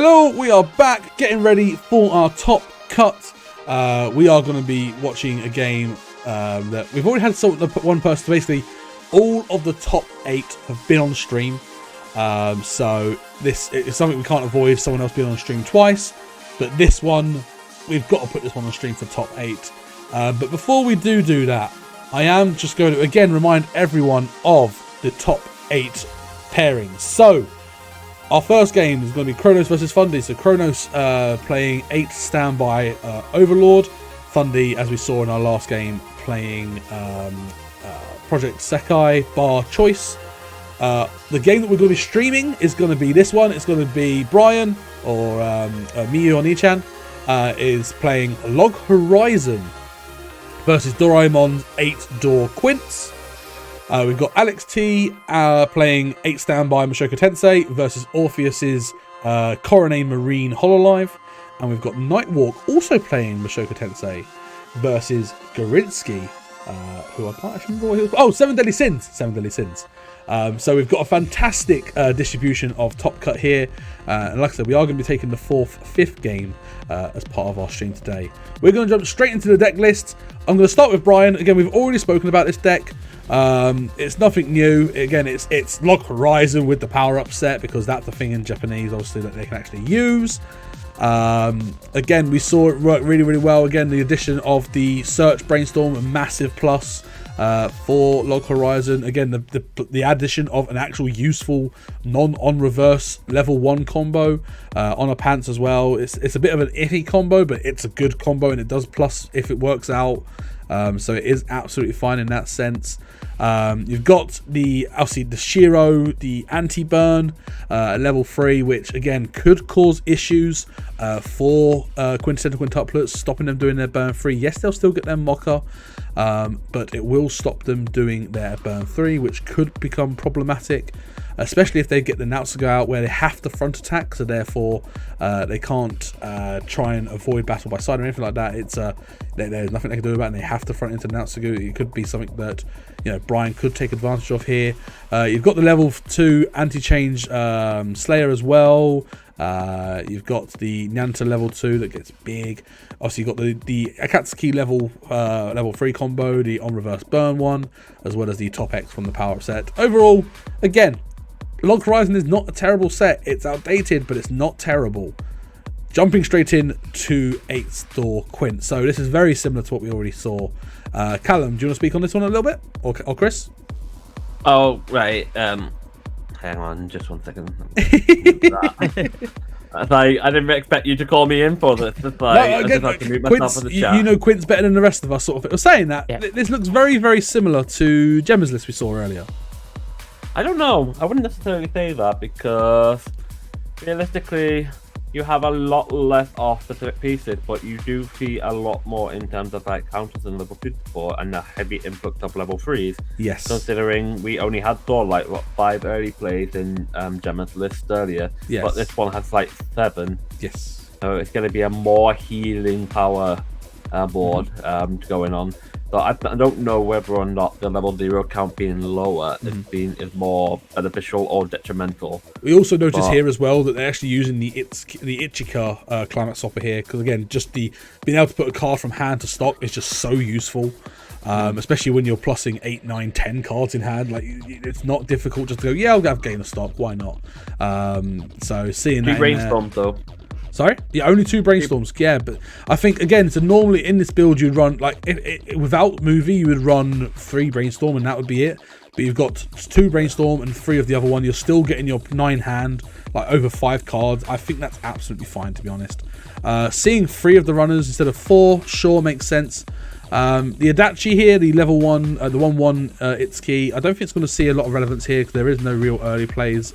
Hello, we are back getting ready for our top cut. We are going to be watching a game that we've already had one person. Basically, all of the top 8 have been on stream. So this is something we can't avoid, someone else being on stream twice. But this one, we've got to put this one on stream for top 8. But before we do that, I am just going to again remind everyone of the top 8 pairings. So our first game is going to be Kronos versus Fundy. So Kronos playing 8 standby Overlord. Fundy, as we saw in our last game, playing Project Sekai bar Choice. The game that we're going to be streaming is going to be this one. It's going to be Brian, or Miyu on Ichan, is playing Log Horizon versus Doraemon's 8-Door Quince. We've got Alex T playing 8 standby Mushoku Tensei versus Orpheus's Coronet Marine Hololive. And we've got Nightwalk also playing Mushoku Tensei versus Gorinsky, who I can't actually remember what he was. Oh, Seven Deadly Sins. Seven Deadly Sins. So we've got a fantastic distribution of Top Cut here. And like I said, we are going to be taking the 5th game as part of our stream today. We're going to jump straight into the deck list. I'm going to start with Brian. Again, we've already spoken about this deck. It's nothing new. Again, it's Log Horizon with the power-up set, because that's the thing in Japanese, obviously, that they can actually use. Again, we saw it work really, really well. Again, the addition of the Search Brainstorm, a massive plus for Log Horizon. Again, the addition of an actual useful non-on-reverse level 1 combo on a pants as well. It's a bit of an iffy combo, but it's a good combo, and it does plus if it works out. So it is absolutely fine in that sense. You've got obviously the Shiro, the anti-burn level 3, which again could cause issues for quintessential quintuplets, stopping them doing their burn 3. Yes, they'll still get their mocha, but it will stop them doing their burn 3, which could become problematic, especially if they get the Nautsuga out where they have to front attack, so therefore they can't try and avoid battle by side or anything like that. There's nothing they can do about it, and they have to front into Nautsuga. It could be something that Brian could take advantage of here. You've got the level 2 anti-change Slayer as well. You've got the Nyanta level 2 that gets big. Obviously, you've got the Akatsuki level 3 combo, the on reverse burn one, as well as the top X from the power up set. Overall, again, Log Horizon is not a terrible set. It's outdated, but it's not terrible. Jumping straight in to 8-Door Quint. So this is very similar to what we already saw. Callum, do you want to speak on this one a little bit? Or Chris? Oh, right. Hang on, just 1 second. I didn't expect you to call me in for this. I just have to mute myself in the chat. You know Quint's better than the rest of us, sort of. I was saying that. Yeah. This looks very, very similar to Gemma's list we saw earlier. I don't know. I wouldn't necessarily say that, because realistically, you have a lot less off specific pieces, but you do see a lot more in terms of counters and level 2 support and a heavy influx of level 3s. Yes. Considering we only had 5 early plays in Gemma's list earlier, yes, but this one has 7. Yes. So it's going to be a more healing power board going on. So I don't know whether or not the level 0 count being lower is more beneficial or detrimental. We also notice here as well that they're actually using the Ichika climate stopper here, because again, just being able to put a card from hand to stock is just so useful. Especially when you're plussing 8, 9, 10 cards in hand. It's not difficult just to go, yeah, I'll have game of stock, why not? So seeing that brainstorm though. Sorry? Yeah, only 2 brainstorms. Yeah, but I think, again, so normally in this build you'd run, without movie, you would run 3 brainstorm and that would be it. But you've got 2 brainstorm and 3 of the other one. You're still getting your 9 hand, over 5 cards. I think that's absolutely fine, to be honest. Seeing 3 of the runners instead of 4, sure, makes sense. The Adachi here, the level 1, the 1/1 Itsuki, I don't think it's going to see a lot of relevance here, because there is no real early plays,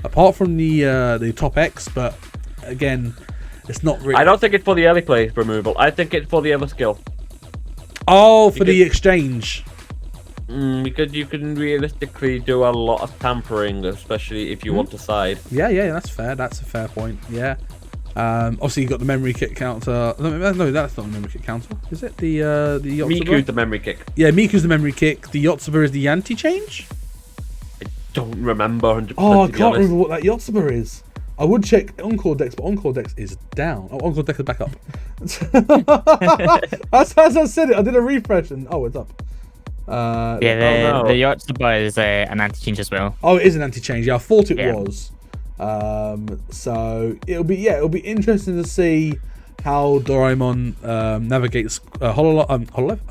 apart from the top X, but again, it's not really. I don't think it's for the early play removal. I think it's for the other skill. Oh, for the exchange. Because you can realistically do a lot of tampering, especially if you want to side. Yeah, that's fair. That's a fair point. Yeah. Obviously, you've got the memory kick counter. No, that's not a memory kick counter. Is it the Yotsuba? Miku's the memory kick. Yeah, Miku's the memory kick. The Yotsuba is the anti-change? I don't remember 100%. Oh, I can't remember what that Yotsuba is. I would check Encore Dex, but Encore Dex is down. Oh, Encore Dex is back up. As I said it, I did a refresh and it's up. The yacht supply is an anti-change as well. Oh, it is an anti-change. Yeah, I thought it was. So it'll be interesting to see how Doraemon navigates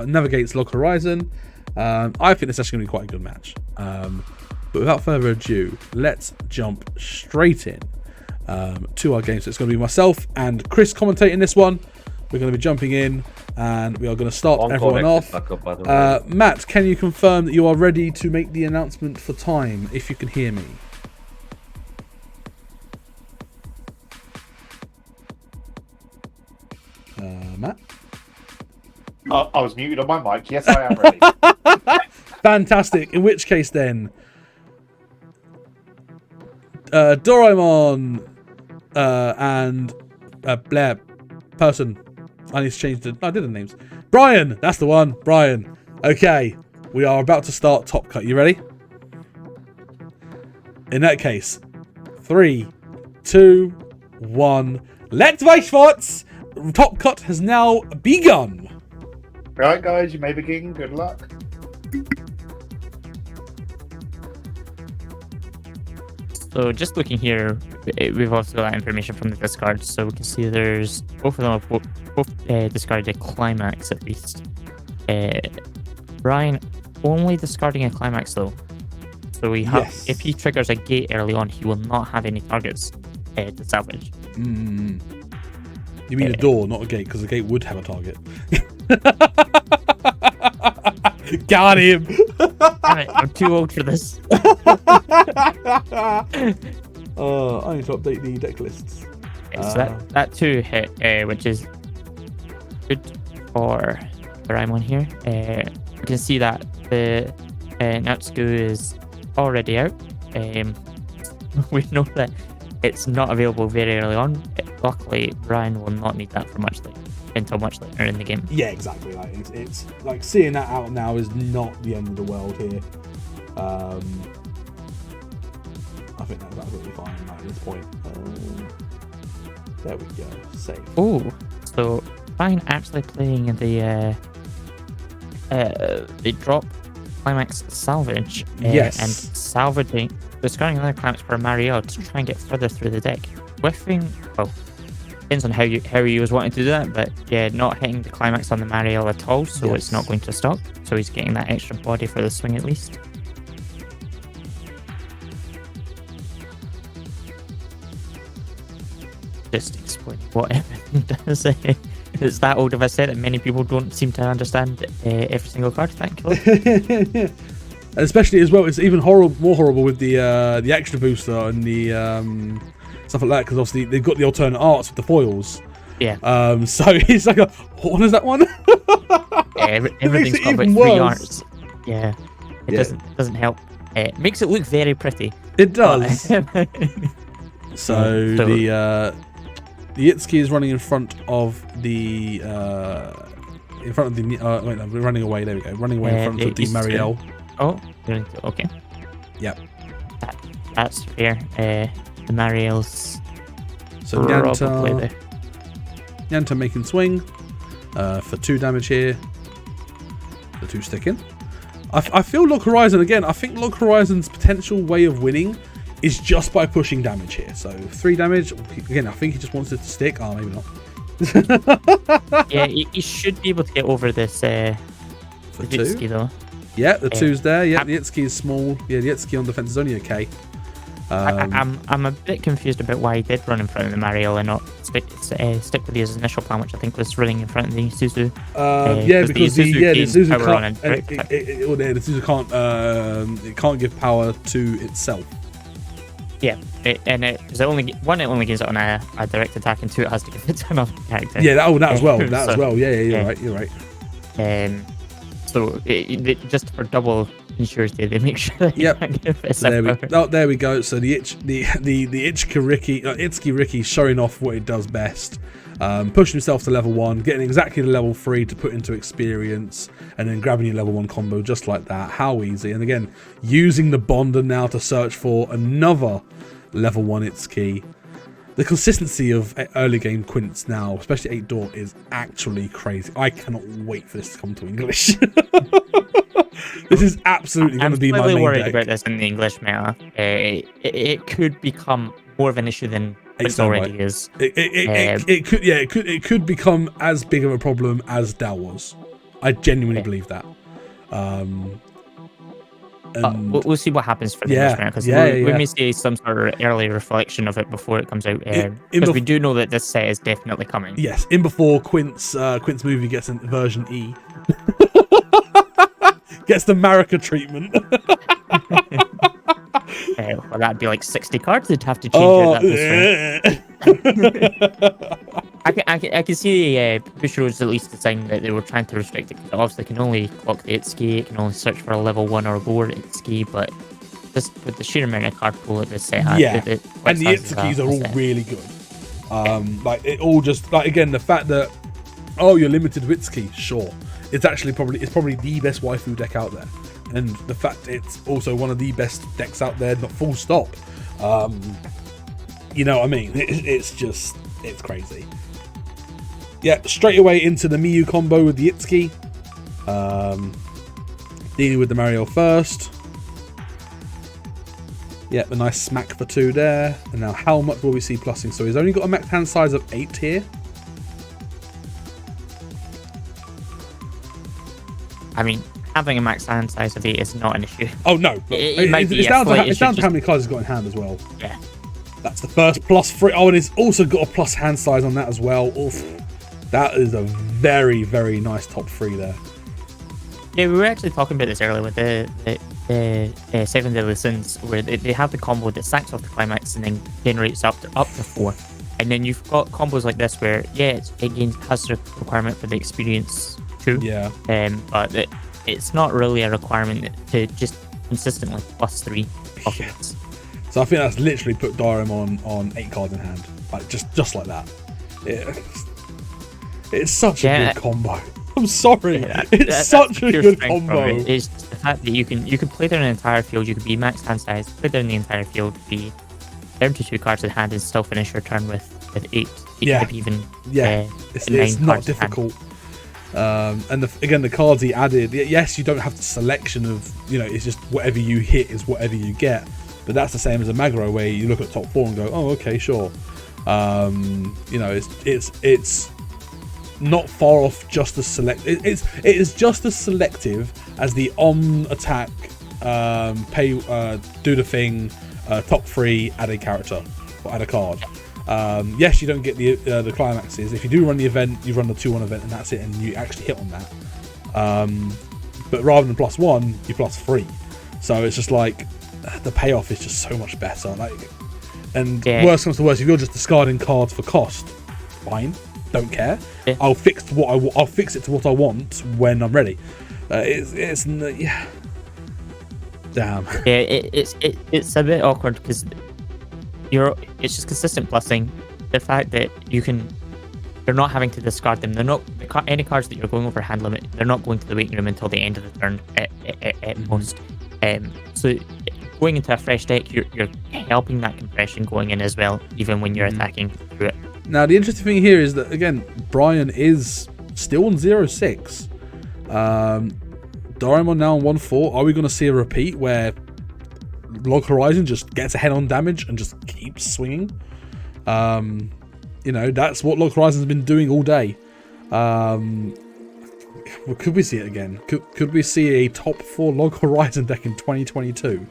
navigates Log Horizon. I think this is actually going to be quite a good match. But without further ado, let's jump straight in to our game. So it's going to be myself and Chris commentating this one. We're going to be jumping in, and we are going to start everyone off. Matt, can you confirm that you are ready to make the announcement for time, if you can hear me? Matt? I was muted on my mic. Yes, I am ready. Fantastic. In which case then, Doraemon and Blair person. I need to change I did the names. Brian, that's the one. Brian. Okay, we are about to start Top Cut. You ready? In that case, 3, 2, 1. Let's Weiss! Top Cut has now begun. Right, guys, you may begin. Good luck. So just looking here, we've also got information from the discard, so we can see there's both of them have both discarded a climax at least. Brian only discarding a climax though. So we have, if he triggers a gate early on, he will not have any targets to salvage. You mean a door, not a gate, because the gate would have a target. Got him! Damn it, I'm too old for this. I need to update the deck lists. So that 2 hit, which is good for Doraemon here. You can see that the Natsuko is already out. We know that it's not available very early on. Luckily, Brian will not need that for until much later in the game. Yeah, exactly. Like it's like seeing that out now is not the end of the world here. I think that's absolutely fine at this point. There we go. Save. Oh, so Brian actually playing the drop climax salvage. Yes. And salvaging, discarding another climax for Mario to try and get further through the deck. Whiffing, well, depends on how he was wanting to do that, but yeah, not hitting the climax on the Mariel at all, so it's not going to stop. So he's getting that extra body for the swing at least. Just explain what everything does. It's that old of a set that many people don't seem to understand every single card. Thank you. And especially as well, it's even more horrible with the extra booster and the stuff like that, because obviously they've got the alternate arts with the foils. Yeah. So it's like what is that one? Everything's got about 3 arts. Yeah. It doesn't help. It makes it look very pretty. It does. So the Itsuki is running in front of the we're running away. There we go. Running away in front of the Mariel. Oh, okay. Yep. That's fair. The Mariel's. So Nyanta making swing for 2 damage here. The 2 sticking. I feel Log Horizon again. I think Log Horizon's potential way of winning is just by pushing damage here. So 3 damage. Again, I think he just wants it to stick. Oh, maybe not. Yeah, he should be able to get over this for 2 Itsuki though. Yeah, the 2's there. Yeah, the Itsuki is small. Yeah, the Itsuki on defense is only okay. I'm a bit confused about why he did run in front of the Mariel and not stick with his initial plan, which I think was running in front of the Isuzu. Because the Isuzu can't. The Isuzu can't give power to itself. Yeah, it only gives it on a direct attack, and 2 it has to give it to another character. Yeah, that as well. That as well. Yeah, you're right. So just for double surety, they make sure that you can't give it there we go. So the Itsuki Ricky showing off what it does best. Pushing himself to level 1, getting exactly the level 3 to put into experience, and then grabbing your level 1 combo just like that. How easy. And again, using the Bonder now to search for another level 1 Itsuki. The consistency of early game Quints now, especially 8 Door, is actually crazy. I cannot wait for this to come to English. This is absolutely going to be my main I'm worried deck. about this in the English meta. It could become more of an issue than it already is. It could become as big of a problem as Dow was. I genuinely believe that. We'll see what happens for the English meta, because we may see some sort of early reflection of it before it comes out. Because we do know that this set is definitely coming. Yes, in before Quint's movie gets in version E. Gets the Marika treatment. Well, that'd be like 60 cards. They'd have to change that. I can see Bushiroad's at least deciding that they were trying to restrict it, because it obviously can only clock the Itsuki, it can only search for a level 1 or lower Itsuki, but just with the sheer amount of card pool that this set has, and the Itsukis are all really good. Like it all just like, again, the fact that you're limited with Itsuki, sure. It's probably the best waifu deck out there. And the fact it's also one of the best decks out there, not full stop. You know what I mean? It's crazy. Yeah, straight away into the Miyu combo with the Itsuki. Dealing with the Mario first. Yeah, the nice smack for 2 there. And now how much will we see plussing? So he's only got a max hand size of 8 here. I mean, having a max hand size of 8 is not an issue. Oh no, it's down to how many cards he's got in hand as well. Yeah, that's the first +3. Oh, and he's also got a plus hand size on that as well. Oof. That is a very, very nice top 3 there. Yeah, we were actually talking about this earlier with the 7 Deadly Sins, where they have the combo that sacks off the climax and then generates up to 4. And then you've got combos like this where, it has the requirement for the experience too. Yeah. But it's not really a requirement to just consistently +3 offense. So I think that's literally put Doraemon on 8 cards in hand, like just like that. It's such a good combo. I'm sorry, it's such a good combo. It's the fact that you can play down an entire field. You could be max hand size, play down the entire field, be down to 2 cards in hand, and still finish your turn with 8. It's not difficult. And again, the cards he added, yes, you don't have the selection of, it's just whatever you hit is whatever you get, but that's the same as a Magro, where you look at top 4 and go, oh, okay, sure. It's not far off just as it is just as selective as the attack, do the thing, top 3, add a character or add a card. Yes, you don't get the climaxes. If you do run the event, you run the 2-1 event, and that's it, and you actually hit on that. But rather than +1, you +3. So it's just like the payoff is just so much better. Worst comes to worst, if you're just discarding cards for cost, fine, don't care. Yeah. I'll fix it to what I want when I'm ready. Damn. Yeah, it's a bit awkward because it's just consistent plussing. The fact that you're not having to discard them. They're not any cards that you're going over hand limit. They're not going to the waiting room until the end of the turn at most. So going into a fresh deck, you're helping that compression going in as well, even when you're attacking through it. Now the interesting thing here is that again, Brian is still on 0-6. Doraemon now on 1-4. Are we going to see a repeat where Log Horizon just gets ahead on damage and just keeps swinging? That's what Log Horizon's been doing all day. Could we see it again? Could we see a top 4 Log Horizon deck in 2022?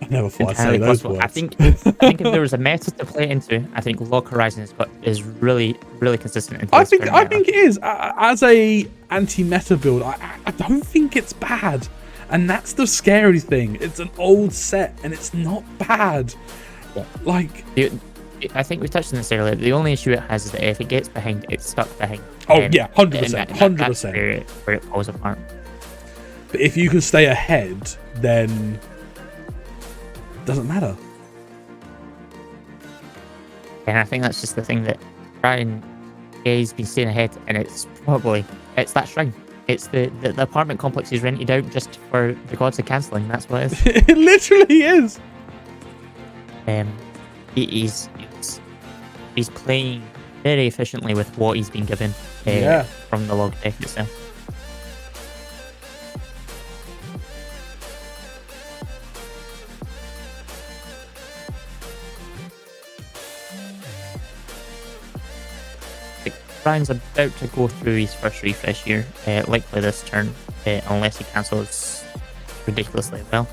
I never thought I'd say those words. I think if there was a meta to play into, I think Log Horizon is really, really consistent. I think it is. As a anti-meta build, I don't think it's bad. And that's the scary thing. It's an old set, and it's not bad. Yeah. I think we touched on this earlier. The only issue it has is that if it gets behind, it's stuck behind. Oh, yeah, 100%. 100%. That's where it falls apart. But if you can stay ahead, then it doesn't matter. And I think that's just the thing that Brian, he's been staying ahead, and it's that shrine. It's the apartment complex he's rented out just for the gods of cancelling. That's what it is. It literally is. He's he's playing very efficiently with what he's been given from the log deck itself. Brian's about to go through his first refresh here, likely this turn, unless he cancels ridiculously well.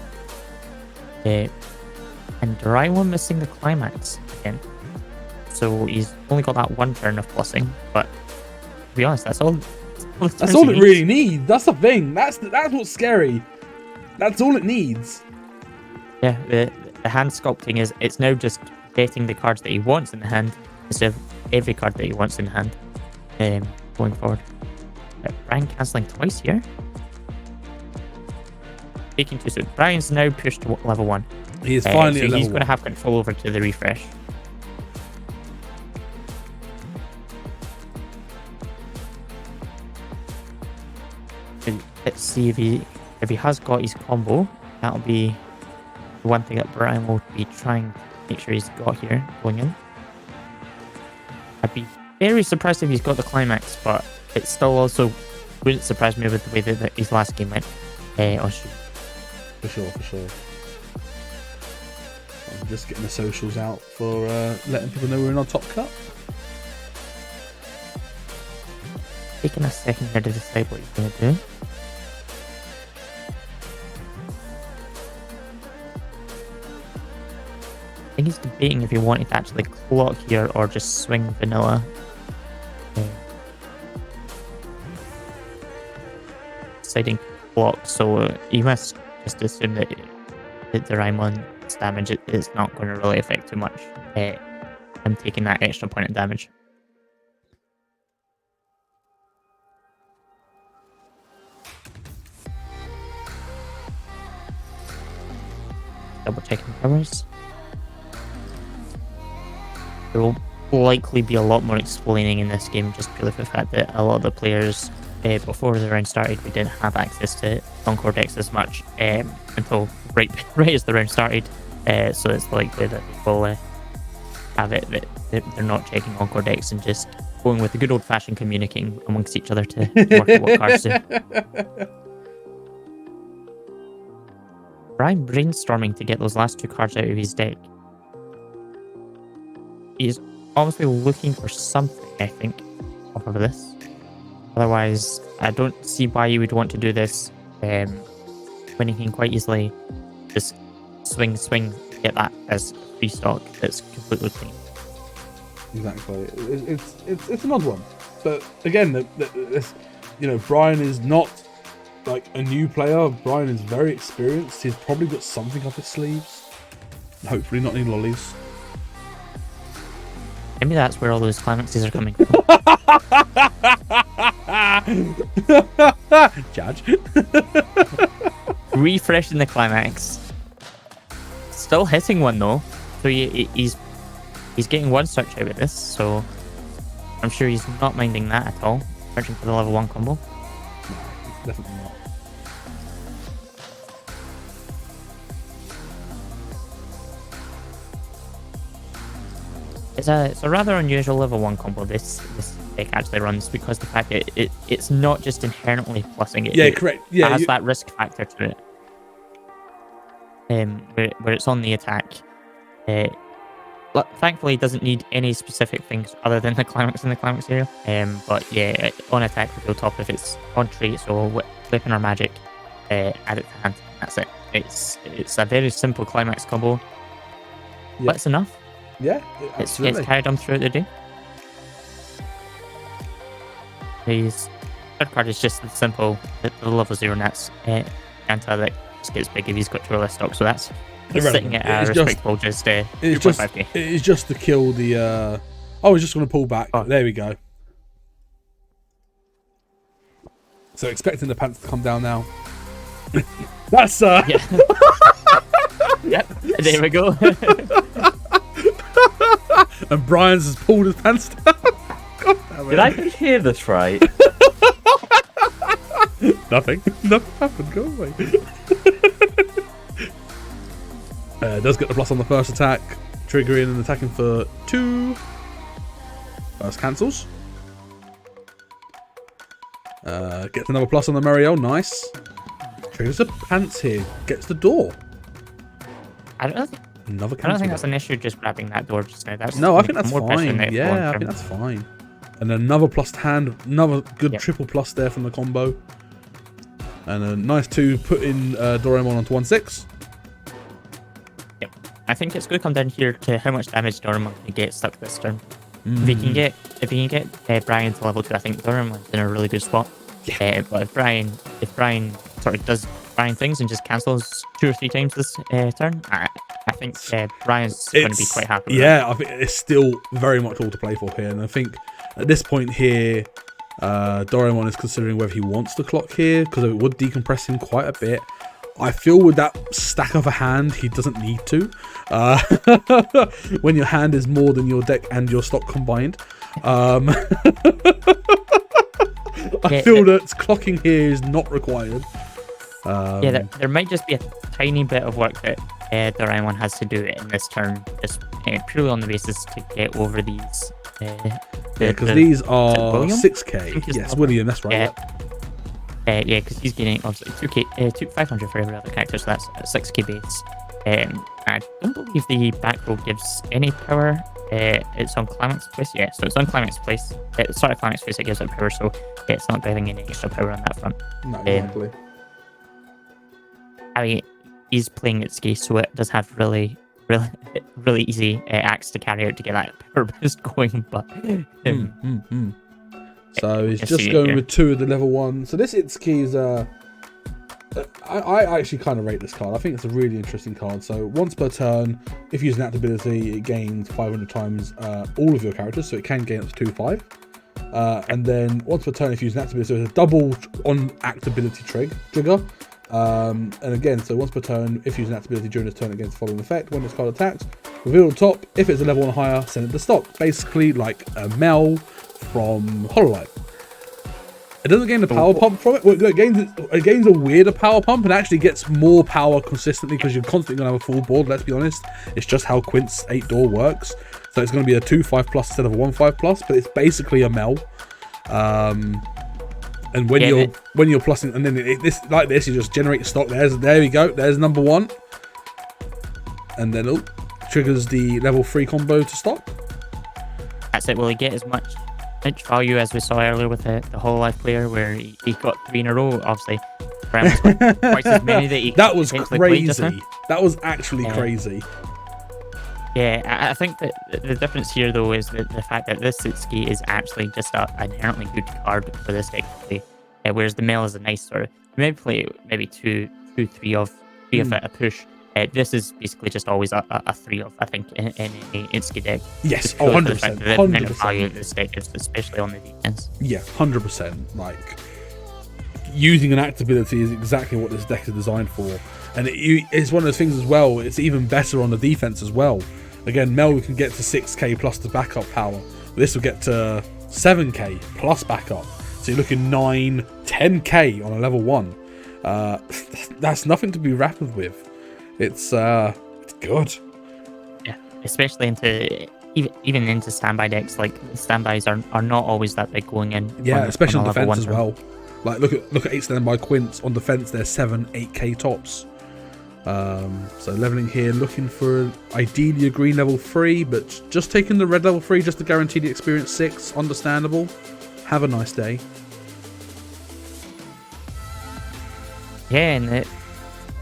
And Doraemon missing the climax again. So he's only got that one turn of plussing, but to be honest, that's all. That's all it really needs. That's the thing. That's what's scary. That's all it needs. Yeah, the hand sculpting is, it's now just getting the cards that he wants in the hand instead of every card that he wants in hand. Going forward. Brian cancelling twice here. Taking too soon. Brian's now pushed to level 1. He is finally so at level he's going to 1. have control over to the refresh. Let's see if he has got his combo. That'll be the one thing that Brian will be trying to make sure he's got here going in. I'd be very surprised if he's got the climax, but it still also wouldn't surprise me with the way that his last game went. On shoot. For sure. I'm just getting the socials out for letting people know we're in our top cut. Taking a second here to decide what he's going to do. I think he's debating if he wanted to actually clock here or just swing vanilla. Deciding clock, so you must just assume that the Doraemon's damage is not going to really affect too much. I'm taking that extra point of damage. Double checking covers. There will likely be a lot more explaining in this game, just purely for the fact that a lot of the players, before the round started, we didn't have access to Encore decks as much until right as the round started. So it's likely that people have it that they're not checking Encore decks and just going with the good old-fashioned communicating amongst each other to work out what cards do. Brian brainstorming to get those last 2 cards out of his deck. He's obviously looking for something, I think, off of this. Otherwise, I don't see why you would want to do this when you can quite easily just swing, get that as free stock that's completely clean. Exactly. It's an odd one, but again, Brian is not like a new player. Brian is very experienced. He's probably got something up his sleeves. Hopefully, not any lollies. Maybe that's where all those climaxes are coming from. Judge. Refreshing the climax. Still hitting one though. So he's getting 1 search out of this, so I'm sure he's not minding that at all. Searching for the level 1 combo. No, definitely not. It's a rather unusual level 1 combo this deck actually runs, because the fact that it's not just inherently plussing it. Yeah, correct. Yeah, it has that risk factor to it. Where it's on the attack. Thankfully, it doesn't need any specific things other than the climax in the climax area. But yeah, on attack with go top if it's on trait, so weapon or magic, add it to hand. That's it. It's a very simple climax combo, but it's enough. Yeah, it's carried on throughout the day. His third card is just the simple, the level 0 nats. Ganta that just gets big if he's got 2 or less stock, so that's sitting at a respectable just 2.5k. It's just to kill the... I was just going to pull back. Oh. There we go. So expecting the pants to come down now. That's... Yeah. Yep, there we go. And Brian's has pulled his pants down. Did I just hear this right? Nothing happened. Go away. Does get the plus on the first attack, triggering and attacking for 2. First cancels. Gets another plus on the Mariel. Nice. Triggers a pants here. Gets the door. I don't think, Another cancel. I don't think that's an issue just grabbing that door just now. That's No, I think that's more pressure than fine. it Yeah, I long think term. that's fine. And another plus to hand. Another good Yep. triple plus there from the combo. And a nice 2 putting Doraemon onto 1/6. I think it's going to come down here to how much damage Doraemon can get stuck this turn. Mm. If he can get Brian to level 2, I think Doraemon's in a really good spot. Yeah. But if Brian sort of does Brian things and just cancels 2 or 3 times this turn, I think Brian's going to be quite happy with that. I think it's still very much all to play for here. And I think at this point here, Doraemon is considering whether he wants to clock here, because it would decompress him quite a bit. I feel with that stack of a hand, he doesn't need to. When your hand is more than your deck and your stock combined. I feel that clocking here is not required. There might just be a tiny bit of work that Doraemon has to do in this turn, just purely on the basis to get over these. Because these are William? 6k. Yes, William, that's right. Yeah, because he's getting obviously 2k, 500 for every other character, so that's a 6k base. I don't believe the back row gives any power. It's on Climax Place, yeah, so it's on Climax Place. Sorry, Climax Place, it gives it power, so it's not giving any extra power on that front. No, exactly. I mean, he's playing Itsuki, so it does have really easy acts to carry out to get that power boost going, but So he's just going with 2 of the level 1. So this Itsuki is I actually kind of rate this card. I think it's a really interesting card. So once per turn, if you use an act ability, it gains 500 times all of your characters, so it can gain up to 2/5. And then once per turn, if you use an act ability, so it's a double on act ability trigger. And again, so once per turn, if you use an act ability during this turn against the following effect, when this card attacks, reveal the top. If it's a level 1 higher, send it to stock. Basically like a Mel from Hololive. It doesn't gain the power pump from it. Well, it gains a weirder power pump and actually gets more power consistently because you're constantly going to have a full board, let's be honest. It's just how Quint's 8-door works. So it's going to be a 2/5 plus instead of a 1/5 plus, but it's basically a Mel. And when you're plussing, and then this, you just generate stock. There we go. There's number 1. And then triggers the level 3 combo to stop. That's it. Will he get as much value as we saw earlier with the whole life player, where he got 3 in a row? Obviously, Brian was got twice as many that he. That was potentially played just now. crazy. That was actually crazy. Yeah, I think that the difference here, though, is that the fact that this Itsuki is actually just an inherently good card for this deck to play, whereas the Mel is a nice sort of, you may play maybe 3 of it a push. This is basically just always a 3 of, I think, in any Itsuki deck. Yes, Just purely for the 100%. fact that the amount of value this deck is, especially on the defense. Yeah, 100%. Like, using an act ability is exactly what this deck is designed for. And it's one of those things as well, it's even better on the defense as well. Again, Mel can get to 6k plus the backup power. This will get to 7k plus backup. So you're looking 9, 10k on a level 1. That's nothing to be rapid with. It's good. Yeah, especially into even into standby decks. Like standbys are not always that big going in. Yeah, especially on level defense as 1 well. Like look at 8 standby Quints on defense. They're 7, 8k tops. So leveling here, looking for ideally a green level 3, but just taking the red level 3 just to guarantee the experience 6. Understandable. Have a nice day. Yeah, and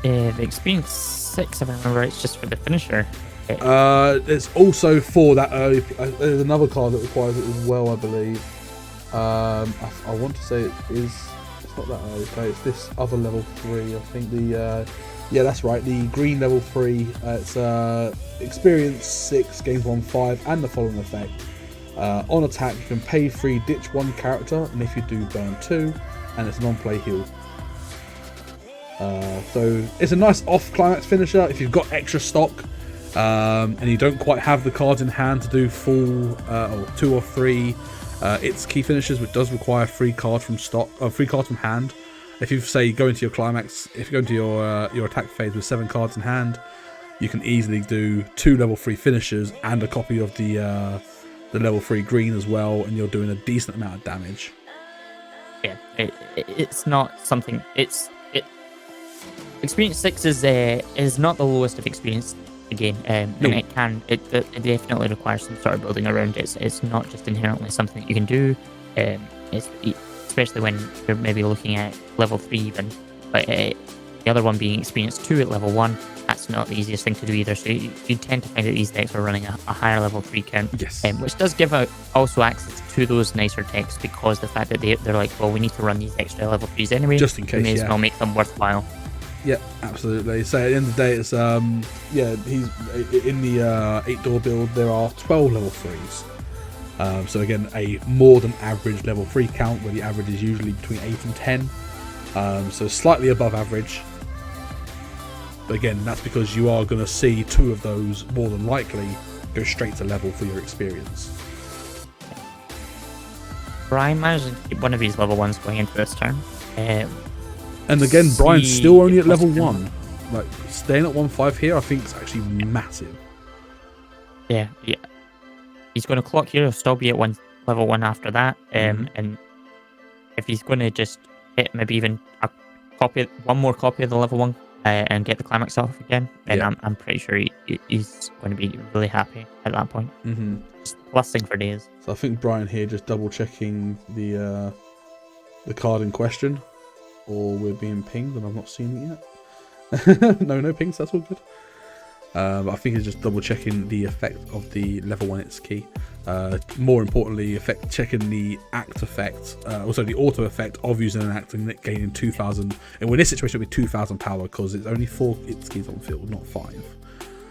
the experience 6, if I remember, it's just for the finisher. It's also for that early. There's another card that requires it as well, I believe. I want to say it is. It's not that early play. It's this other level 3. I think the. Yeah, that's right. The green level 3. It's experience 6, gains 1/5, and the following effect. On attack, you can pay 3, ditch 1 character, and if you do, burn 2, and it's non-play heal. So it's a nice off-climax finisher if you've got extra stock and you don't quite have the cards in hand to do full or 2 or 3 its key finishes, which does require 3 cards from stock, 3 cards from hand. If you say go into your climax, if you go into your attack phase with 7 cards in hand, you can easily do 2 level 3 finishers and a copy of the the level 3 green as well, and you're doing a decent amount of damage. Yeah, it's not something. Experience 6 is not the lowest of experience again, and it definitely requires some sort of building around it. It's not just inherently something that you can do, especially when you're maybe looking at level 3 even. But the other one being experience 2 at level 1, that's not the easiest thing to do either. So you tend to find that these decks are running a higher level 3 count, Yes. Which does give out also access to those nicer decks, because the fact that they're like, well, we need to run these extra level 3s anyway, Just in case, we may as well make them worthwhile. Yeah, absolutely. So at the end of the day, it's he's in the 8-door build. There are 12 level 3s. So again, a more than average level 3 count, where the average is usually between 8 and 10. So slightly above average. But again, that's because you are going to see 2 of those more than likely go straight to level for your experience. Brian managed to keep one of these level 1s going into this turn. And again, Brian's still only at level Austin. 1. Like, staying at 1-5 here, I think is actually massive. Yeah. He's going to clock here. He'll still be at level 1 after that. And if he's going to just hit maybe even one more copy of the level 1 and get the climax off again, then I'm pretty sure he's going to be really happy at that point. Mm-hmm. Just lusting for days. So I think Brian here just double checking the card in question, or we're being pinged and I've not seen it yet. no pings, that's all good. I think he's just double checking the effect of the level 1 its key. More importantly, checking the act effect, also the auto effect of using an act and gaining 2,000. And in this situation, it'll be 2,000 power because it's only 4 its keys on field, not 5.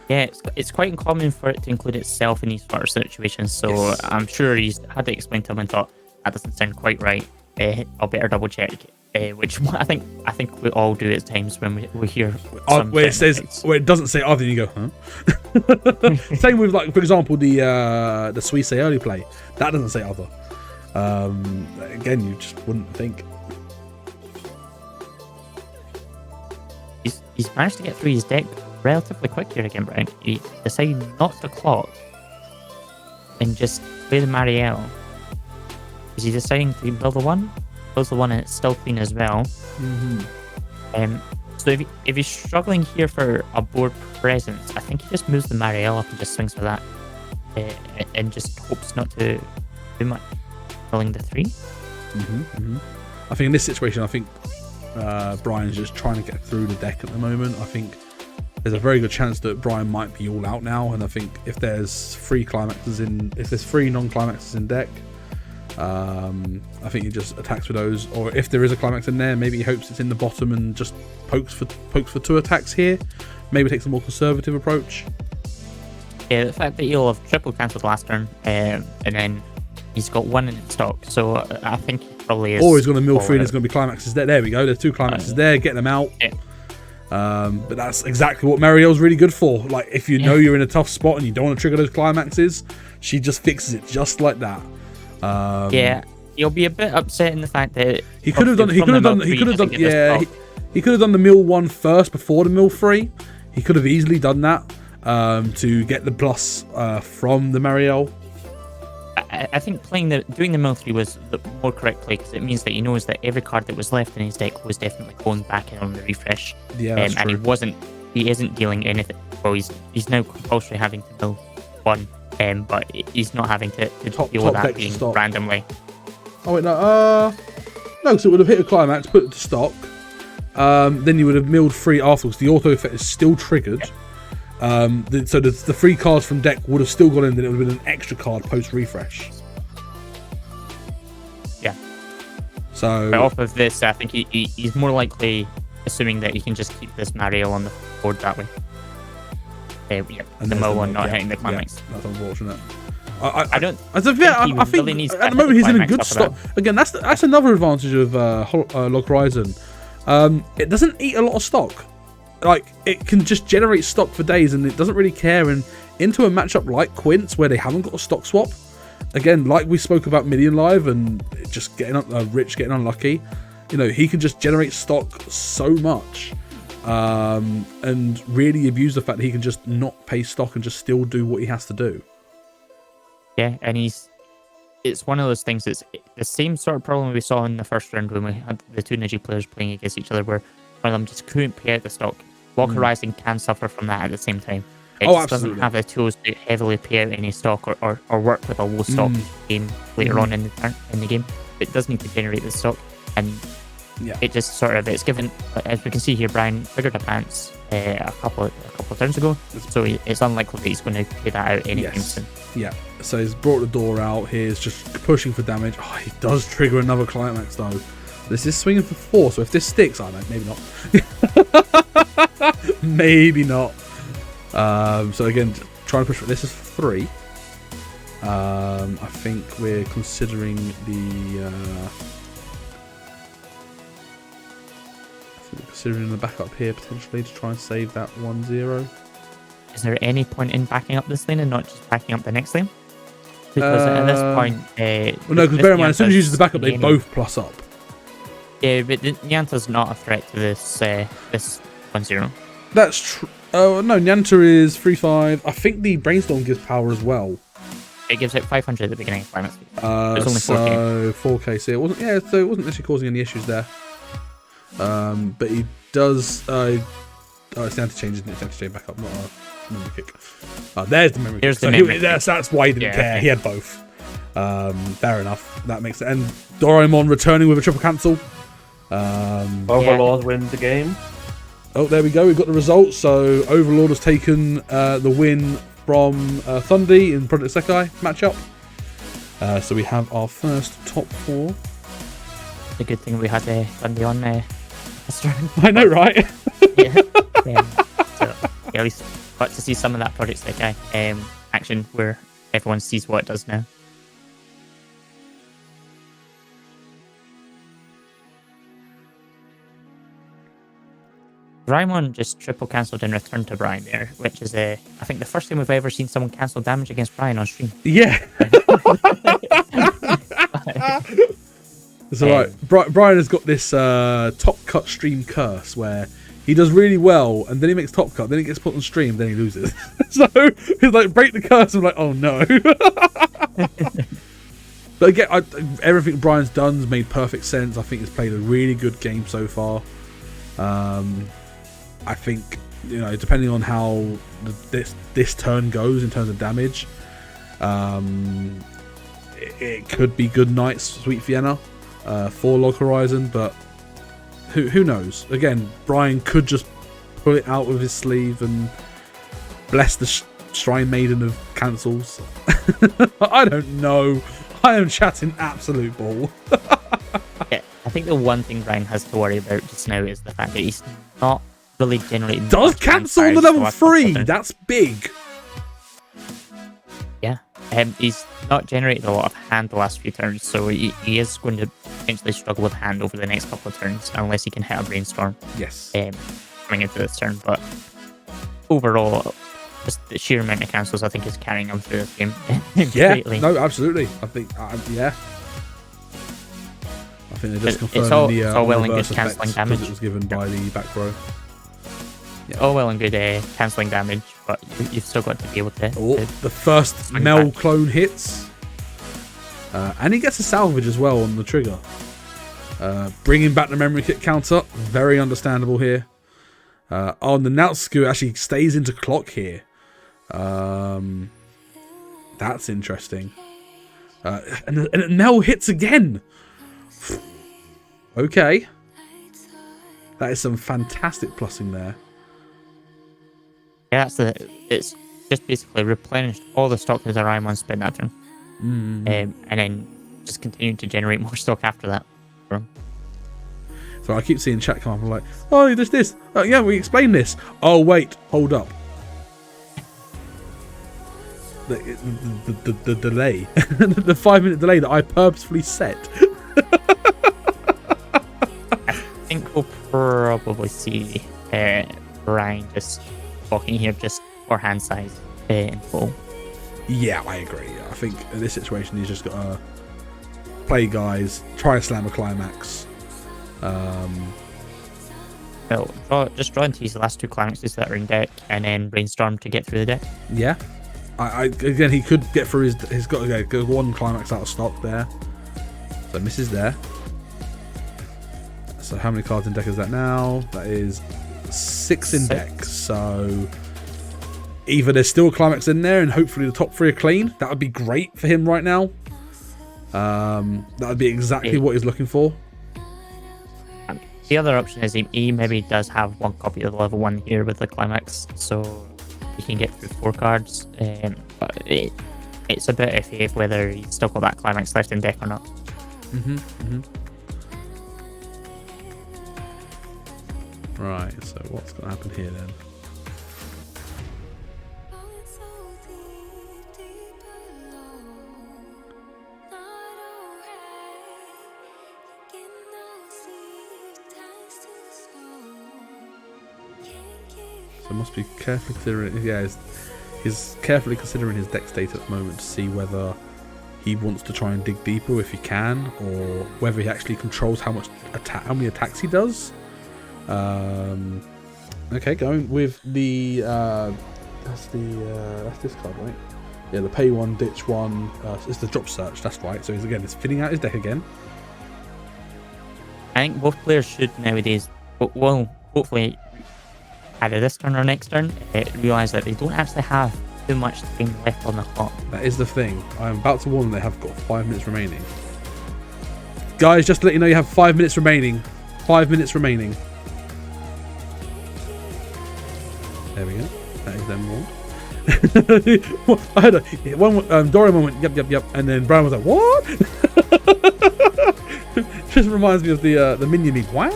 Yeah, it's quite uncommon for it to include itself in these sort of situations. So Yes. I'm sure he's had to explain to him and thought that doesn't sound quite right. I'll better double check. Which I think we all do at times when we hear Where it doesn't say other, and you go, huh? Same with, like, for example, the Suisse early play. That doesn't say other. Again, you just wouldn't think. He's managed to get through his deck relatively quick here again, Brian. He decided not to clock and just play the Marielle. Is he deciding to build the one? Builds the one and it's still clean as well. Mm-hmm. So if he's struggling here for a board presence, I think he just moves the Marielle up and just swings for that. And just hopes not to do much. Rolling the 3. I think in this situation, Brian's just trying to get through the deck at the moment. I think there's a very good chance that Brian might be all out now, and I think if there's 3 non-climaxes in deck, I think he just attacks with those, or if there is a climax in there, maybe he hopes it's in the bottom and just pokes for 2 attacks here. Maybe takes a more conservative approach. Yeah, the fact that he'll have triple cancelled last turn, and then he's got 1 in stock, so I think he probably is. Or he's going to mill 3 and there's going to be climaxes there. There we go. There's 2 climaxes there. Getting them out. Yeah. But that's exactly what Marielle's really good for. Like, if you know you're in a tough spot and you don't want to trigger those climaxes, she just fixes it just like that. Yeah, he'll be a bit upset in the fact that he could have done the mill 1 first before the mill 3. He could have easily done that to get the plus from the Marielle. I think doing the mill 3 was the more correct play, because it means that he knows that every card that was left in his deck was definitely going back in on the refresh. Yeah, that's and true. he isn't dealing anything. Well, he's now compulsory having to mill 1, but he's not having to deal with that being randomly. Oh wait, no, because it would have hit a climax, put it to stock. Then you would have milled 3 afterwards. The auto effect is still triggered. So the 3 cards from deck would have still gone in, then it would have been an extra card post refresh. Yeah. So But off of this, I think he's more likely assuming that he can just keep this Mariel on the board that way. And the mill one not hitting the climax. Yeah, that's unfortunate. I think really needs at the to moment hit he's in a climax good off of stock. Again, that's another advantage of Log Horizon. It doesn't eat a lot of stock. Like, it can just generate stock for days and it doesn't really care. And into a matchup like Quince, where they haven't got a stock swap, again, like we spoke about Million Live and just getting Rich getting unlucky, he can just generate stock so much and really abuse the fact that he can just not pay stock and just still do what he has to do. Yeah, and it's one of those things. It's the same sort of problem we saw in the first round when we had the two Niji players playing against each other, where one of them just couldn't pay out the stock. Walker Rising can suffer from that at the same time. It just doesn't have the tools to heavily pay out any stock or work with a low stock game later on in the game. It does need to generate the stock, and it just sort of it's given, as we can see here, Brian figured advance a couple of turns ago, so it's unlikely that he's going to pay that out anytime soon. Yeah, so he's brought the door out. He's just pushing for damage. Oh, he does trigger another climax though. This is swinging for 4, so if this sticks, I don't know, maybe not. Maybe not. So again, trying to push for this is 3. I think we're considering the backup here potentially to try and save that 1-0. Is there any point in backing up this lane and not just backing up the next lane? Because at this point, well, no, because bear in mind, as soon as he uses the backup, they both plus up. Yeah, but Nyanta's not a threat to this 1-0. That's true. Oh no, Nyanta is 3-5. I think the brainstorm gives power as well. It gives it 500 at the beginning of climax. It's only 4K. So 4K. So it wasn't. Yeah, so it wasn't actually causing any issues there. But he does. It's down to change, isn't it? It's down to change back up, not a memory kick. There's the memory kick. So that's why he didn't care. He had both. Fair enough. That makes sense. And Doraemon returning with a triple cancel. Overlord wins the game. Oh, there we go. We've got the results. So Overlord has taken the win from Thundy in Project Sekai matchup. So we have our first top 4. The good thing we had Thundy on this round. I know, right? So at least got to see some of that Project Sekai action where everyone sees what it does now. Raimon just triple cancelled in return to Brian there, which is I think the first time we've ever seen someone cancel damage against Brian on stream. Yeah. It's alright. Brian has got this top cut stream curse where he does really well and then he makes top cut, then he gets put on stream, then he loses. So he's like, break the curse. I'm like, oh no. But again, everything Brian's done's made perfect sense. I think he's played a really good game so far. I think, depending on how this turn goes in terms of damage, it could be good nights, Sweet Vienna, for Log Horizon, but who knows? Again, Brian could just pull it out of his sleeve and bless the Shrine Maiden of cancels. I don't know. I am chatting absolute ball. Yeah, I think the one thing Brian has to worry about just now is the fact that he's not really generating. Does cancel on the level 3? That's big. Yeah, he's not generated a lot of hand the last few turns, so he is going to potentially struggle with hand over the next couple of turns unless he can hit a brainstorm. Yes. Coming into this turn, but overall, just the sheer amount of cancels I think is carrying him through this game. Yeah. Greatly. No, absolutely. I think yeah. I think they're just confirming it's all well and good cancelling damage. Because it was given by the back row. Yeah. All well and good cancelling damage, but you've still got to be able to. The first Mel clone hits. And he gets a salvage as well on the trigger. Bringing back the memory kit counter. Very understandable here. The Nautsu actually stays into clock here. That's interesting. And Mel hits again. Okay. That is some fantastic plussing there. Yeah, it's just basically replenished all the stock that Raimon spent that turn. And then just continuing to generate more stock after that. So I keep seeing chat come up and like, oh, there's this. Oh, yeah, we explained this. Oh, wait, hold up. The delay. The 5-minute delay that I purposefully set. I think we'll probably see Brian just walking here just for hand size in full. Yeah, I agree. I think in this situation he's just got to play guys, try and slam a climax. Just draw into his last 2 climaxes that are in deck and then brainstorm to get through the deck. Yeah. Again, he could get through he's got to go one climax out of stock there. So misses there. So how many cards in deck is that now? That is 6 in deck. So either there's still a climax in there and hopefully the top 3 are clean. That would be great for him right now. That would be exactly what he's looking for. The other option is he maybe does have one copy of the level 1 here with the climax, so he can get through 4 cards. But it's a bit iffy if whether he's still got that climax left in deck or not. Right, so what's going to happen here then? So must be carefully considering. Yeah, he's carefully considering his deck state at the moment to see whether he wants to try and dig deeper if he can, or whether he actually controls how many attacks he does. Okay, going with the that's this card, right? Yeah, the pay one, ditch one. It's the drop search. That's right. So he's filling out his deck again. I think both players should nowadays, well, hopefully either this turn or next turn, realise that they don't actually have too much time left on the clock. That is the thing. I'm about to warn them they have got 5 minutes remaining. Guys, just to let you know, you have 5 minutes remaining. 5 minutes remaining. There we go. That is them warned. I had one Dorian went, yep, and then Brian was like, what? Just reminds me of the minion league. What?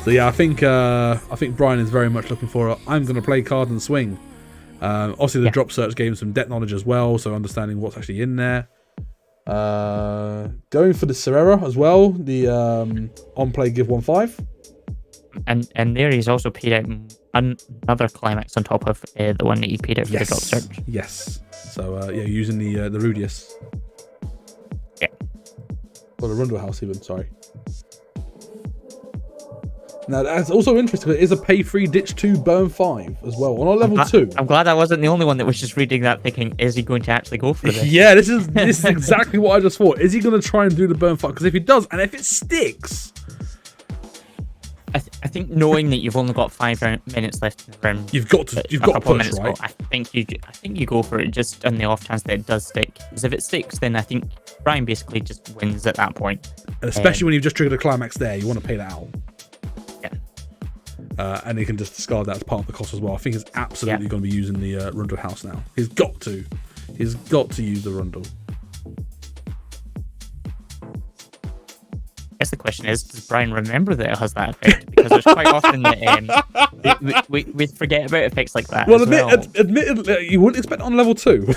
So yeah, I think Brian is very much looking for I'm going to play card and swing. Obviously, the drop search gave him some deck knowledge as well, so understanding what's actually in there. Going for the Serera as well, the on play give 1/5. And there he's also paid out another climax on top of the one that he paid out for the drop search. Yes. So yeah, using the Rudius. Yeah. Or the Rundle House even. Sorry. Now that's also interesting. It is a pay 3 ditch 2 burn 5 as well on a level 2. I'm glad I wasn't the only one that was just reading that thinking, is he going to actually go for this? Yeah, this is exactly what I just thought. Is he going to try and do the burn 5? Because if he does, and if it sticks. I think knowing that you've only got 5 minutes left in the round, you've got to push, right? I think you go for it just on the off chance that it does stick. Because if it sticks, then I think Brian basically just wins at that point. And especially when you've just triggered a climax there, you want to pay that out. Yeah. And he can just discard that as part of the cost as well. I think he's absolutely going to be using the Rundle House now. He's got to use the Rundle. I guess the question is, does Brian remember that it has that effect? Because there's quite often that we forget about effects like that. Well, admittedly, you wouldn't expect it on level 2.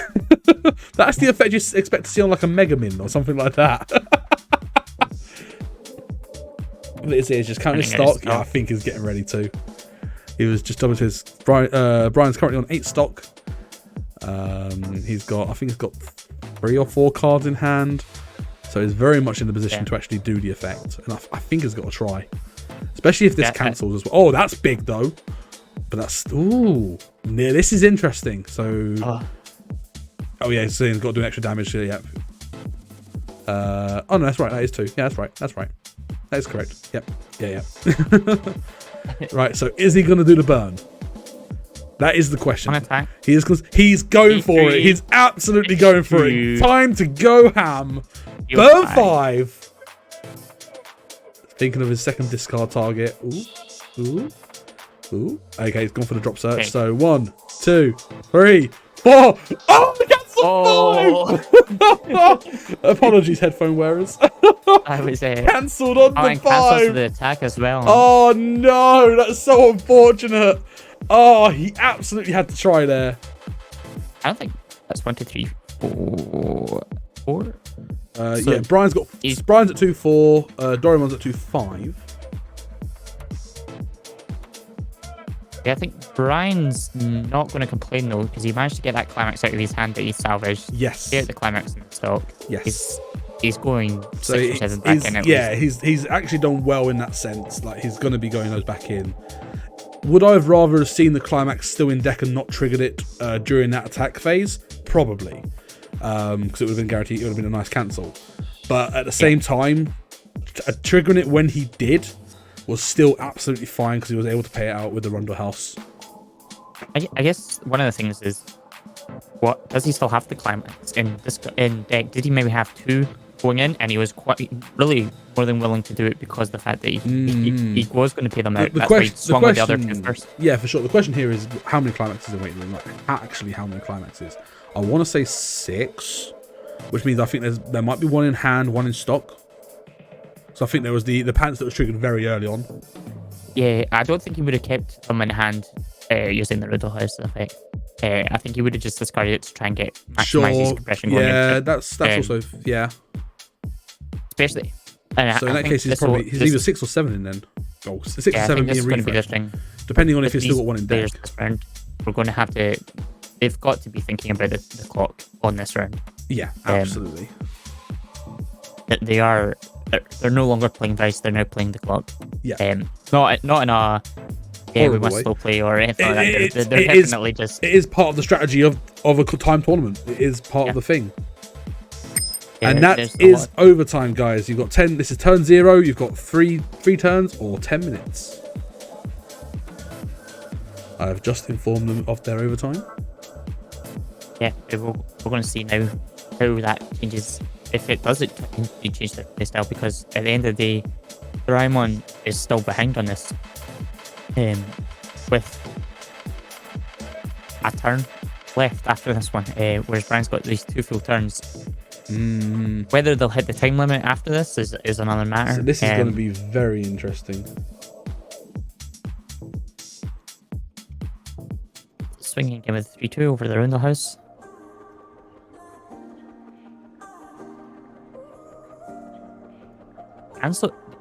That's the effect you expect to see on like a Mega Min or something like that. It's just counting stock. Yeah, I think he's getting ready to. He was just double his. Brian's currently on 8 stock. I think he's got 3 or 4 cards in hand. So he's very much in the position to actually do the effect. And I think he's got to try. Especially if this cancels as well. Oh, that's big though. But that's... Ooh. Yeah, this is interesting. So... Oh yeah, so he's got to do extra damage. Yeah. Oh no, that's right. That is 2. Yeah, that's right. That is correct. Yep. Yeah. Right, so is he going to do the burn? That is the question. He's going for it. He's absolutely going for it. Time to go ham. Burn 5. Thinking of his second discard target. Ooh. Okay, he's gone for the drop search. Okay. So 1, 2, 3, 4. Oh, cancelled 5. Apologies, headphone wearers. I was cancelled on the 5. Cancelled the attack as well. Oh no, that's so unfortunate. Oh, he absolutely had to try there. I don't think that's 1, 2, 3, 4. Yeah, Brian's at 2-4. Doraemon's at 2-5. Yeah, I think Brian's not going to complain though, because he managed to get that climax out of his hand that he salvaged. Yes. Get the climax in the stock. Yes. He's going 6 or 7 back in. Yeah, he's actually done well in that sense. Like he's going to be going those back in. Would I have rather seen the climax still in deck and not triggered it during that attack phase? Probably. Because it would have been guaranteed, it would have been a nice cancel. But at the same time, triggering it when he did was still absolutely fine because he was able to pay it out with the Rundle House. I guess one of the things is, what does he still have the climax in deck? Did he maybe have 2 going in, and he was really more than willing to do it because of the fact that he was going to pay them out. That's why he swung with the other 2 first. Yeah, for sure. The question here is how many climaxes are waiting room? Like, actually, how many climaxes? I want to say 6, which means I think there might be 1 in hand, 1 in stock. So I think there was the pants that was triggered very early on. Yeah, I don't think he would have kept them in hand using the Riddle House effect. I think he would have just discarded it to try and maximize his compression going yeah, into that's also, yeah. Especially. So in that case, he's either 6 or 7 in then. Oh, 6 or 7 being refresh. Depending on if he's still got 1 in deck. We're going to have to... They've got to be thinking about the clock on this round. Yeah, absolutely. They're no longer playing Weiss, they're now playing the clock. Yeah. Not in a we must slow play or anything like that. They're definitely just... It is part of the strategy of a time tournament. It is part of the thing. Yeah, and that is overtime, guys. You've got 10. This is turn 0. You've got three turns or 10 minutes. I've just informed them of their overtime. Yeah, we're going to see now how that changes. If it does, it change their playstyle, because at the end of the day, Doraemon is still behind on this. With a turn left after this one, whereas Brian's got these 2 full turns. Whether they'll hit the time limit after this is another matter. So this is going to be very interesting. Swinging again with 3-2 over the Rundle House.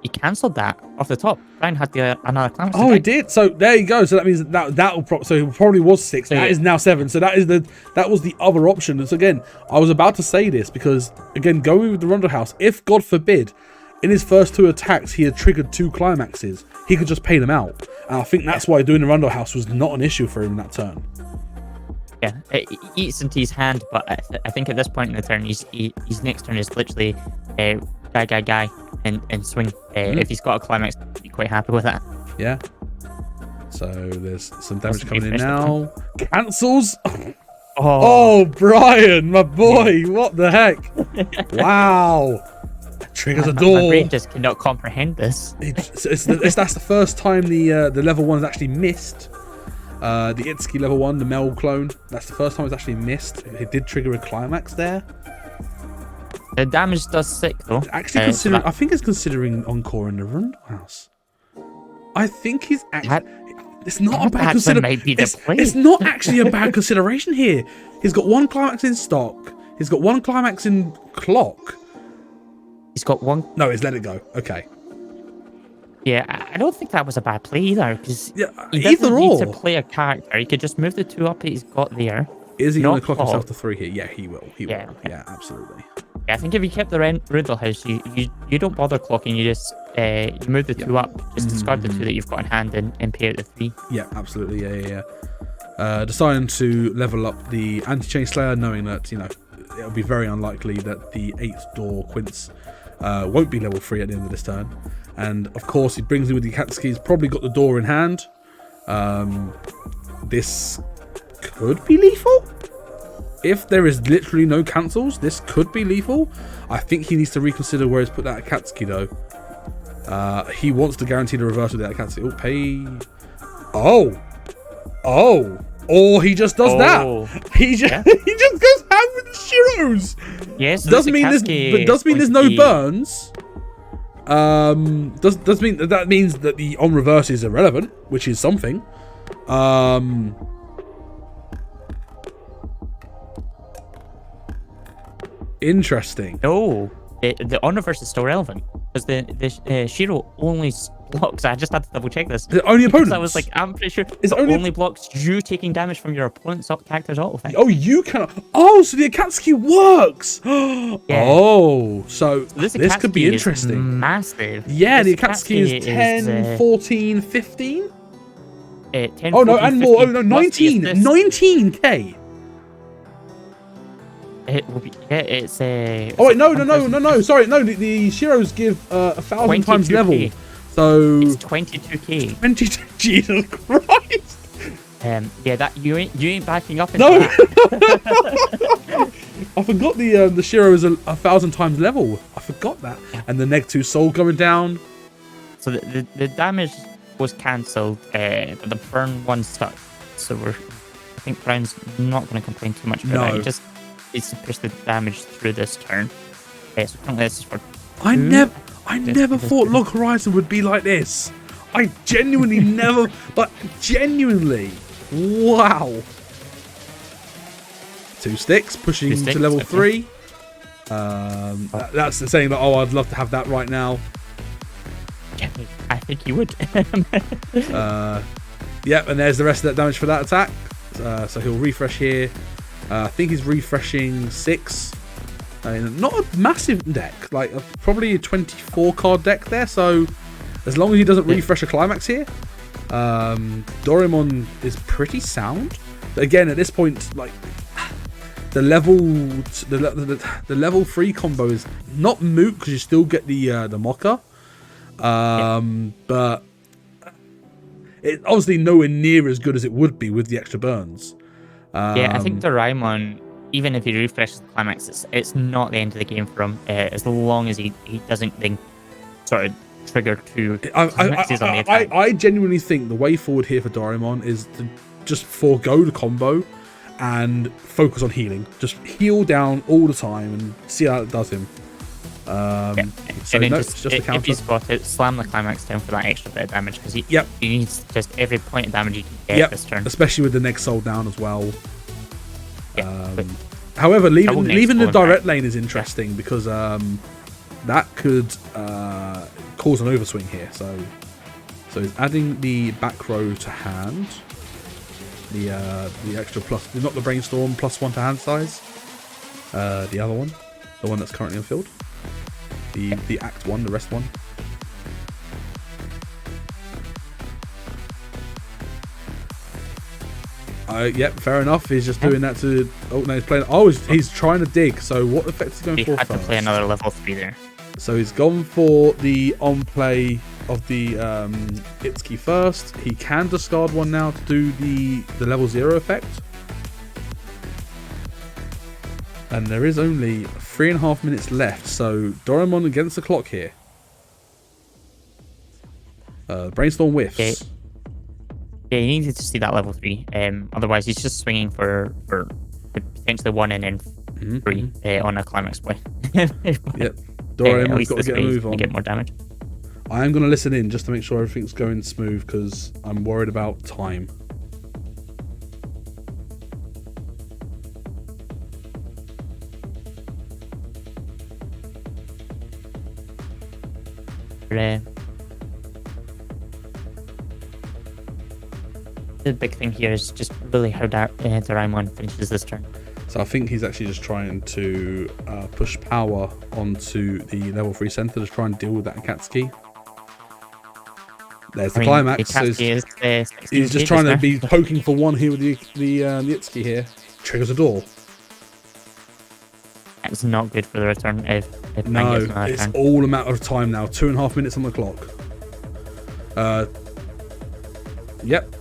He cancelled that off the top. Brian had another climax. Oh, he did. So there you go. So that means so it probably was 6. So that is now 7. So that was the other option. And so again, I was about to say this because again, going with the Rundle House, if God forbid, in his first 2 attacks he had triggered 2 climaxes, he could just pay them out. And I think that's why doing the Rundle House was not an issue for him in that turn. Yeah, it eats into his hand, but I think at this point in the turn, his next turn is literally guy and swing. If he's got a climax, he'd be quite happy with that. Yeah. So there's some damage coming in now. Cancels. Oh, Brian, my boy, what the heck? Wow. Triggers a door. My brain just cannot comprehend this. That's the first time the level 1 has actually missed. The Itsuki level 1, the Mel clone. That's the first time it's actually missed. It did trigger a climax there. The damage does 6 though. Actually, considering, I think it's considering Encore in the Rundle House. I think he's actually. It's not a bad consideration. It's not actually a bad consideration here. He's got 1 climax in stock. He's got 1 climax in clock. He's got 1. No, he's let it go. Okay. Yeah, I don't think that was a bad play either, because he doesn't need to play a character. He could just move the 2 up that he's got there. Is he going to clock himself to 3 here? Yeah, he will. He will. Okay. Yeah, absolutely. Yeah, I think if you kept the Riddle House, you don't bother clocking. You just you move the 2 up, just discard the 2 that you've got in hand and pay out the 3. Yeah, absolutely. Yeah. Deciding to level up the Anti-Chain Slayer, knowing that it'll be very unlikely that the 8th door Quince won't be level 3 at the end of this turn. And of course, he brings in with the Akatsuki. He's probably got the door in hand. This could be lethal. If there is literally no cancels, this could be lethal. I think he needs to reconsider where he's put that Akatsuki though. He wants to guarantee the reverse of that Akatsuki. Oh, pay. Oh. Or he just does that. He just goes ham with the Shiros. Yes. Doesn't mean there's no burns. Does mean that means that the on reverse is irrelevant, which is something. Interesting. No, the on reverse is still relevant because the Shiro only blocks. I just had to double check this. The only opponent. I was like, I'm pretty sure it only blocks you taking damage from your opponent's character's auto effect. Oh, you cannot. Oh, so the Akatsuki works. Yeah. Oh, so this could be interesting. Massive. Yeah, the Akatsuki is 10, 14, 15. 10, Oh no, 14, and more. Oh 15 no, plus the 19, assist. 19k. It will be. Yeah, it's a. Oh wait, no. Sorry, no. The Shiros give 1,000 times 22K. level. So It's 22k. 22. Jesus Christ. Yeah, that you ain't backing up into No. that. I forgot the Shiro is 1,000 times level. I forgot that. And the neg 2 soul going down. So the damage was cancelled, but the burn one stuck. So I think Brown's not going to complain too much about that. No. He just needs to push the damage through this turn. So currently this is for I two. never thought Log Horizon would be like this. I genuinely never, but genuinely, wow. 2 sticks pushing Two sticks, to level okay. 3. That's the saying that, oh, I'd love to have that right now. I think you would. Yep, and there's the rest of that damage for that attack. So he'll refresh here. I think he's refreshing 6. Not a massive deck, like probably a 24 card deck there. So as long as he doesn't refresh a climax here, Doraemon is pretty sound. But again, at this point, like the level 3 combo is not moot because you still get the mocha. But it's obviously nowhere near as good as it would be with the extra burns. Yeah, I think Doraemon, even if he refreshes the climax, it's not the end of the game for him. As long as he doesn't then sort of trigger 2 climaxes on the attack. I genuinely think the way forward here for Doraemon is to just forego the combo and focus on healing. Just heal down all the time and see how it does him. So and then no, just, it's just a counter. if he's got it, slam the climax down for that extra bit of damage because he needs just every point of damage he can get this turn. Especially with the next soul down as well. But However, leaving the direct back. lane is interesting because that could cause an overswing here. So he's adding the back row to hand. The extra plus, not the brainstorm +1 to hand size. The other one, the one that's currently on field. The act 1, the rest 1. Yep, fair enough. He's just doing that to. Oh no, he's playing. Oh, he's trying to dig. So what effect is he going he for had first? to play another level 3 there. So he's gone for the on play of the Itsuki first. He can discard one now to do the level 0 effect. And there is only 3.5 minutes left. So Doraemon against the clock here. Brainstorm whiffs. Okay. Yeah, he needed to see that level 3. Otherwise, he's just swinging for potentially 1 and then 3 on a climax play. Yep. Doraemon's got to get a move on. Get more damage. I am going to listen in just to make sure everything's going smooth because I'm worried about time. The big thing here is just really how Doraemon finishes this turn. So I think he's actually just trying to push power onto the level 3 center to try and deal with that Akatsuki. There's the climax. So he's just trying to be poking for one here with the Itsuki here. Triggers a door. That's not good for the return. If No, it's all a matter of time now. 2.5 minutes on the clock. Yep.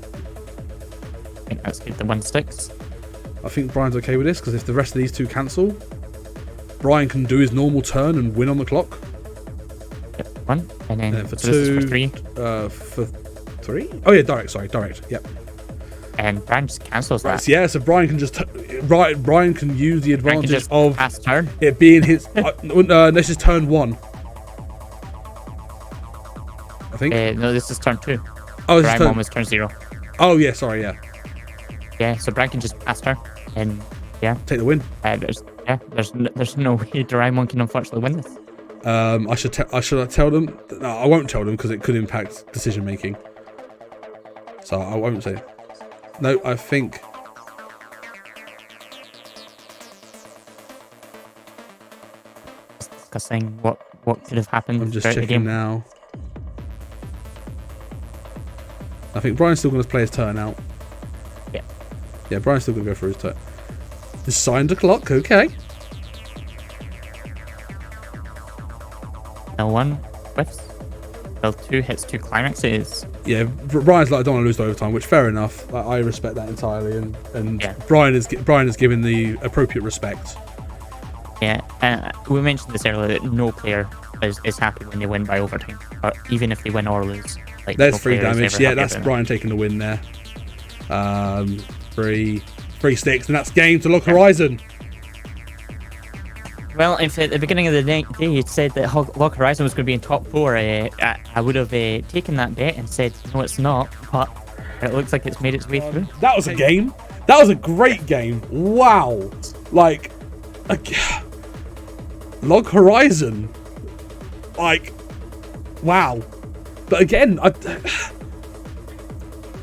I think that's good. The 1 sticks. I think Brian's okay with this because if the rest of these 2 cancel, Brian can do his normal turn and win on the clock. Yep, 1. And then for so 2. This is for 3. For 3? Oh yeah, direct. Sorry, direct. Yep. And Brian just cancels that. Yeah, so Brian can just Brian can use the advantage of pass turn. It being his. This is turn 1. I think. No, this is turn 2. Oh, Brian 1 was turn 0. Oh yeah, sorry, yeah. Yeah, so Brian can just pass turn, and yeah, take the win. There's no way Doraemon can unfortunately win this. I should tell them. No, I won't tell them because it could impact decision making. So I won't say. No, I think. Discussing what could have happened. I'm just throughout the checking game. now. I think Brian's still going to play his turn out. Yeah. Yeah, Brian's still going to go for his turn. He's signed a clock, okay. L1 whiffs. L2 hits 2 climaxes. Yeah, Brian's like, I don't want to lose to overtime, which fair enough. I respect that entirely, and Yeah. Brian is given the appropriate respect. Yeah, we mentioned this earlier that no player is happy when they win by overtime, or even if they win or lose. Like, There's no 3 player is damage. ever Yeah, happy that's about Brian taking the win there. 3 sticks, and that's game to Log Horizon. it. Well, if at the beginning of the day you said that Log Horizon was going to be in top 4, I would have taken that bet and said, no, it's not, but it looks like it's made its way through. That was a game. That was a great game. Wow. Like, Log Horizon. Like, wow. But again,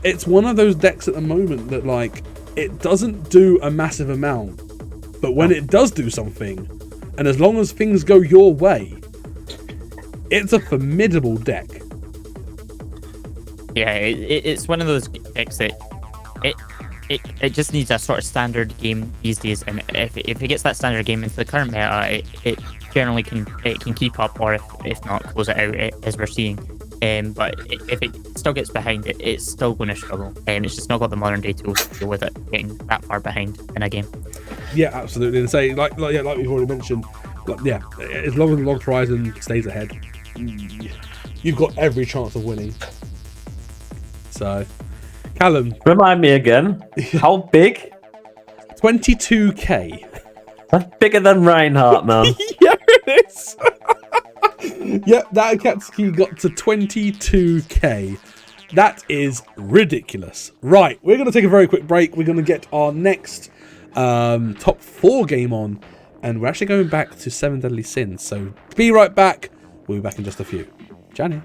it's one of those decks at the moment that, like, it doesn't do a massive amount. But when it does do something, and as long as things go your way, it's a formidable deck. Yeah, it's one of those decks that it just needs a sort of standard game these days, and if it gets that standard game into the current meta, it generally can keep up, or if not, close it out as we're seeing. But if it still gets behind, it's still going to struggle, and it's just not got the modern day tools to deal with it getting that far behind in a game. Yeah, absolutely. And say like we've already mentioned, as long as Log Horizon stays ahead, you've got every chance of winning. So, Callum, Remind me again, how big? 22k. That's bigger than Reinhardt, man. Yeah, it is. Yep, that Akatsuki got to 22k. That is ridiculous. Right, we're going to take a very quick break. We're going to get our next top 4 game on, and we're actually going back to 7 Deadly Sins. So be right back. We'll be back in just a few. Johnny.